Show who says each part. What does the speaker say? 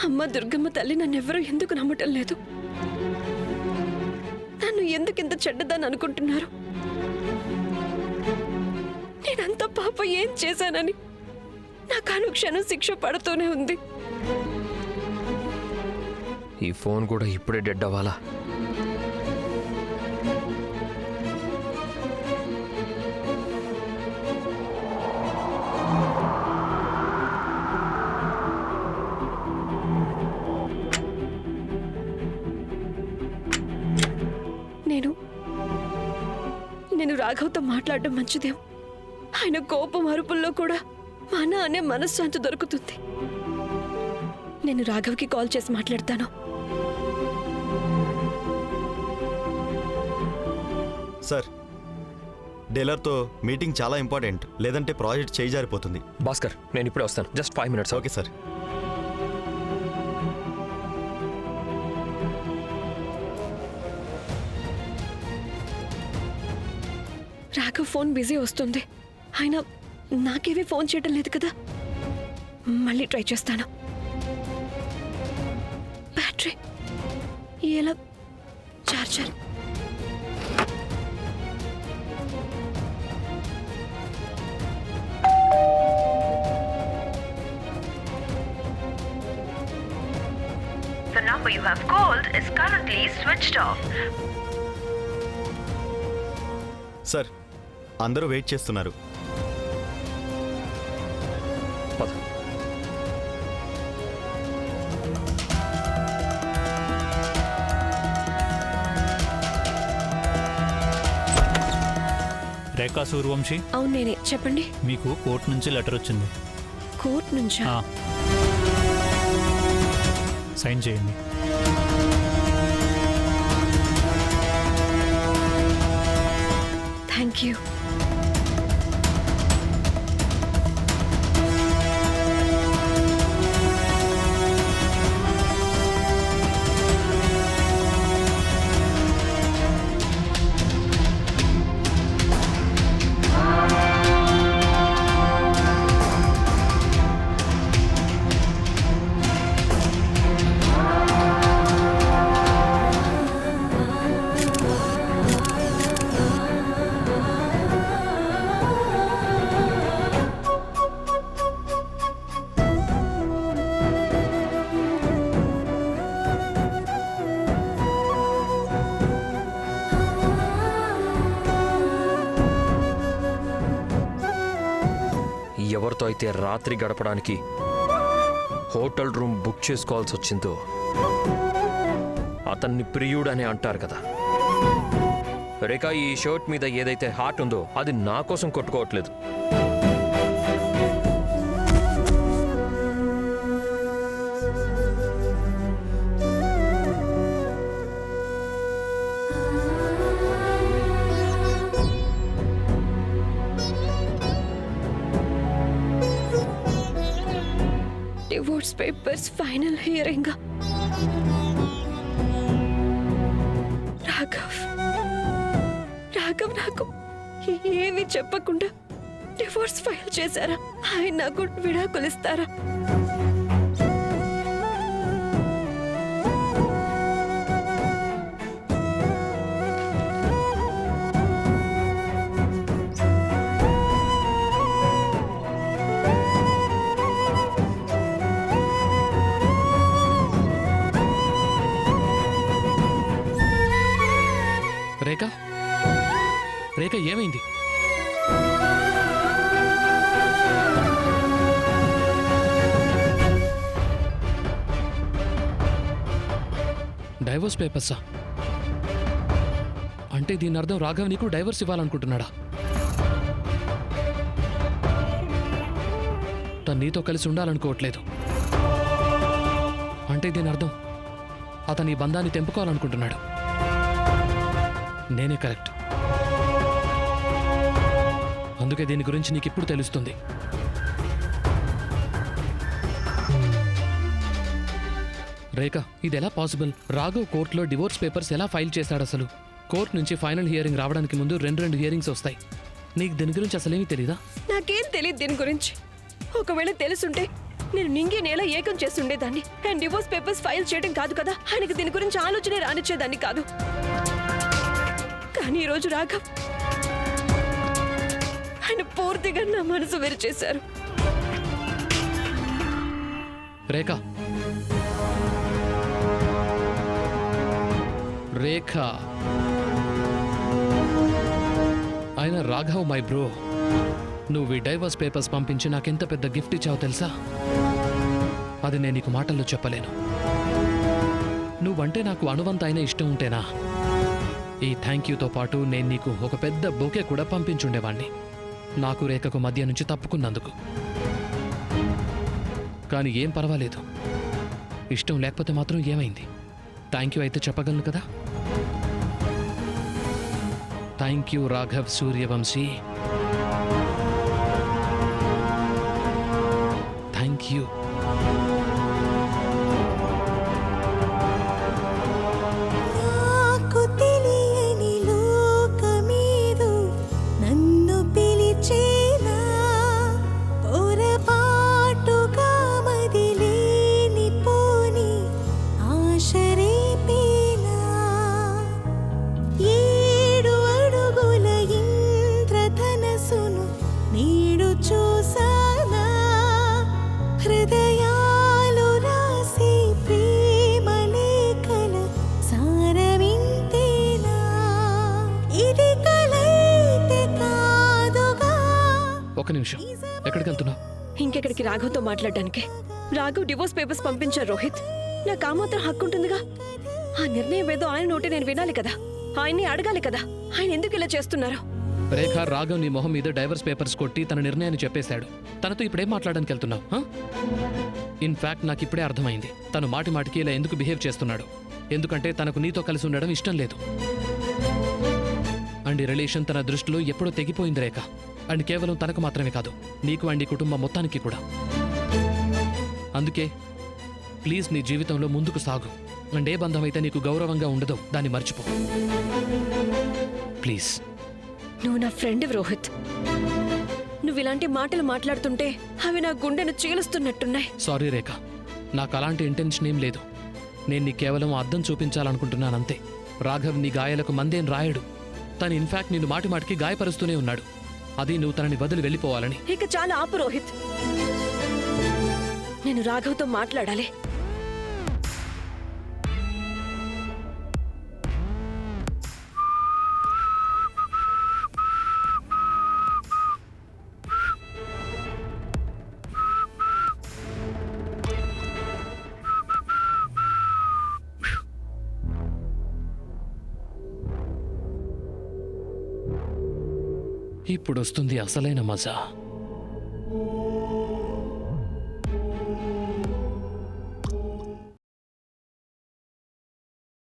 Speaker 1: అమ్మ దుర్గమ్మ తల్లి నన్నెవ్వరూ ఎందుకు నమ్మటం లేదు? నన్ను ఎందుకింత చెడ్డదాన్ని అనుకుంటున్నారు? నేనంత పాప ఏం చేశానని నాకు అనుక్షణం శిక్ష పడుతూనే ఉంది.
Speaker 2: ఈ ఫోన్ కూడా ఇప్పుడే డెడ్ అవ్వాలా?
Speaker 1: నేను రాఘవ్తో మాట్లాడడం మంచిదేమో. ఆయన కోపం అరుపుల్లో కూడా మన అనే మనశ్శాంతి దొరుకుతుంది. నేను రాఘవ్కి కాల్ చేసి మాట్లాడతాను.
Speaker 3: సార్, డీలర్తో మీటింగ్ చాలా ఇంపార్టెంట్, లేదంటే ప్రాజెక్ట్ చేయి జారిపోతుంది.
Speaker 2: భాస్కర్, నేను ఇప్పుడే వస్తాను. Just 5 minutes.
Speaker 3: Okay sir.
Speaker 1: Raghav phone busy వస్తుంది. ఆయన నాకేవీ ఫోన్ చేయడం లేదు కదా. మళ్ళీ ట్రై చేస్తాను. బ్యాటరీ ఎలా charger?
Speaker 4: The number you have called is currently switched off.
Speaker 3: Sir, అందరూ వెయిట్ చేస్తున్నారు.
Speaker 2: పద.
Speaker 5: రేఖా సూర్యవంశీ,
Speaker 1: అవును నేనే. చెప్పండి.
Speaker 5: మీకు కోర్టు నుంచి లెటర్ వచ్చింది.
Speaker 1: కోర్టు నుంచా?
Speaker 5: సైన్ చేయండి.
Speaker 1: Thank you.
Speaker 2: ఎవరితో అయితే రాత్రి గడపడానికి హోటల్ రూమ్ బుక్ చేసుకోవాల్సి వచ్చిందో అతన్ని ప్రియుడని అంటారు కదా. రేఖ, ఈ షర్ట్ మీద ఏదైతే హార్ట్ ఉందో అది నా కోసం కొట్టుకోవట్లేదు.
Speaker 1: Divorce papers final hearing. Raghav నాకు ఏమీ చెప్పకుండా డివోర్స్ ఫైల్ చేశారా? ఆయన నాకు విడాకులు ఇస్తారా?
Speaker 6: రేఖ ఏమైంది? డైవోర్స్ పేపర్సా? అంటే దీని అర్థం రాఘవ్ నీకు డైవర్స్ ఇవ్వాలనుకుంటున్నాడా? తను నీతో కలిసి ఉండాలనుకోవట్లేదు. అంటే దీని అర్థం అతని ఈ బంధాన్ని తెంపుకోవాలనుకుంటున్నాడు. నేనే కరెక్ట్. అందుకే దీని గురించి నీకు ఇప్పుడు తెలుస్తుంది. రేఖ, ఇది ఎలా పాసిబుల్? రాఘవ్ కోర్టులో డివోర్స్ పేపర్స్ ఎలా ఫైల్ చేశాడు అసలు? కోర్టు నుంచి ఫైనల్ హియరింగ్ రావడానికి ముందు రెండు హియరింగ్స్ వస్తాయి. నీకు దీని గురించి అసలేమీ తెలీదా?
Speaker 1: నాకేం తెలియదు దీని గురించి. ఒకవేళ తెలుసుంటే నేను నింగి నేల ఏకం చేస్తుండేదాన్ని. అండ్ డివోర్స్ పేపర్స్ ఫైల్ చేయడం కాదు కదా, ఆయనకి దీని గురించి ఆలోచనే రానిచ్చేదాన్ని కాదు. కానీ ఈరోజు రాఘవ్ ఆయన పూర్తిగా నా మనసు విరిచేశారు.
Speaker 6: రేఖ, రేఖ, ఆయన రాఘవ్ మై బ్రో. నువ్వు ఈ డైవర్స్ పేపర్స్ పంపించి నాకెంత పెద్ద గిఫ్ట్ ఇచ్చావో తెలుసా? అది నేను నీకు మాటల్లో చెప్పలేను. నువ్వంటే నాకు అనువంత అయిన ఇష్టం ఉంటేనా ఈ థ్యాంక్ యూతో పాటు నేను నీకు ఒక పెద్ద బొకే కూడా పంపించుండేవాణ్ణి, నాకు రేఖకు మధ్య నుంచి తప్పుకున్నందుకు. కానీ ఏం పర్వాలేదు, ఇష్టం లేకపోతే మాత్రం ఏమైంది? థ్యాంక్ యూ అయితే చెప్పగలను కదా. Thank you Raghav Suryavanshi, thank you.
Speaker 7: నాకు తెలియని లోకమేదో నన్ను పిలిచేనా, పొరపాటుగా మదిలేని పోని ఆశ రేపేనా. 7 అడుగుల ఇంద్రధనసును నేడు చూసానా, హృదయాలు రాసే ప్రేమ లేఖల సారమింతేనా. ఇది కలైతే కాదుగా.
Speaker 6: ఒక నిమిషం, ఎక్కడికి వెళ్తున్నావు?
Speaker 1: ఇంకెక్కడికి రాఘవ్తో మాట్లాడడానికి? రాఘవ్ డివోర్స్ పేపర్స్ పంపించారు రోహిత్. నాకు ఆ మాత్రం హక్కు ఉంటుందిగా. ఆ నిర్ణయం ఏదో ఆయన నోటి నేను వినాలి కదా, ఆయన్ని అడగాలి కదా, ఆయన ఎందుకు ఇలా చేస్తున్నారు.
Speaker 6: రేఖ, రాఘవ్ నీ మొహం మీద డైవర్స్ పేపర్స్ కొట్టి తన నిర్ణయాన్ని చెప్పేశాడు. తనతో ఇప్పుడేం మాట్లాడడానికి వెళ్తున్నావు? ఇన్ఫాక్ట్ నాకు ఇప్పుడే అర్థమైంది తను మాటి మాటికి ఇలా ఎందుకు బిహేవ్ చేస్తున్నాడు. ఎందుకంటే తనకు నీతో కలిసి ఉండడం ఇష్టం లేదు. అండ్ ఈ రిలేషన్ తన దృష్టిలో ఎప్పుడో తెగిపోయింది రేఖ. అండ్ కేవలం తనకు మాత్రమే కాదు, నీకు అండ్ ఈ కుటుంబం మొత్తానికి కూడా. అందుకే ప్లీజ్ నీ జీవితంలో ముందుకు సాగు. అండ్ ఏ బంధం అయితే నీకు గౌరవంగా ఉండదో దాన్ని మర్చిపో ప్లీజ్.
Speaker 1: నువ్వు నా ఫ్రెండ్ రోహిత్. నువ్వు ఇలాంటి మాటలు మాట్లాడుతుంటే అవి నా గుండెను చీలుస్తున్నట్టున్నాయి.
Speaker 6: సారీ రేఖ, నాకు అలాంటి ఇంటెన్షన్ ఏం లేదు. నేను నీ కేవలం అద్దం చూపించాలనుకుంటున్నానంతే. రాఘవ్ నీ గాయాలకు మందేం రాయడు. తను ఇన్ఫాక్ట్ నిన్ను మాటి మాటికి గాయపరుస్తూనే ఉన్నాడు. అది నువ్వు తనని వదిలి వెళ్ళిపోవాలని.
Speaker 1: ఇక చాలా ఆపు రోహిత్. నేను రాఘవ్తో మాట్లాడాలి.
Speaker 6: ఇప్పుడు వస్తుంది అసలైన మజా.